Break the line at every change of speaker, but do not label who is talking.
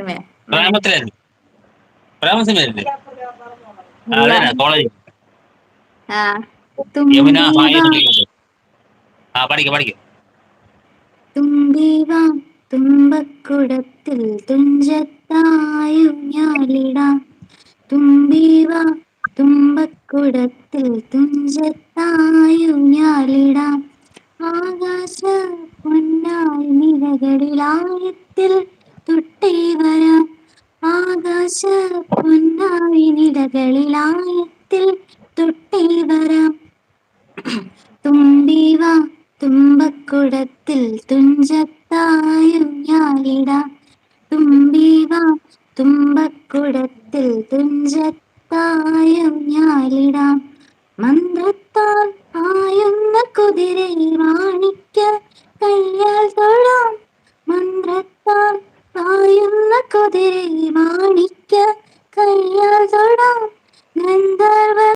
സിനിമയാ.
പ്രേമത്തിലായിരുന്നു. പ്രേമ സിനിമയല്ലേ?
ഇല്ല.
അതന്നെ കോളേജ്.
ആ
യമുന
തുമ്പി
ഹായ്
വാ
എന്ന് വിളിക്കുന്നത്. ആ പഠിക്കും.
തുമ്പി വാ തുമ്പക്കുടത്തിൽ തുഞ്ചത്തായൂഞ്ഞാലിടാം. തുമ്പി വാ തുമ്പക്കുടത്തിൽ തുഞ്ചത്തായൂഞ്ഞാലിടാം. ആകാശ പൊന്നായി നിലകളിലായത്തിൽ തൊട്ടേ വരാം. ആകാശ പൊന്നായി നിലകളിലായത്തിൽ തൊട്ടേ വരാം. തുമ്പി വാ തുമ്പക്കുടത്തിൽ തുഞ്ചത്തായൂഞ്ഞാലിടാം. തുമ്പി വാ തുമ്പക്കുടത്തിൽ തുഞ്ചത്തായൂഞ്ഞാലിടാം. മന്ത്രത്താൽ പായുന്ന കുതിരയെ മാണിക്യ കയ്യാൽ തൊഴാം. മന്ത്രത്താൽ പായുന്ന കുതിരയെ മാണിക്യ കയ്യാൽ തൊഴാം. ഗന്ധർവ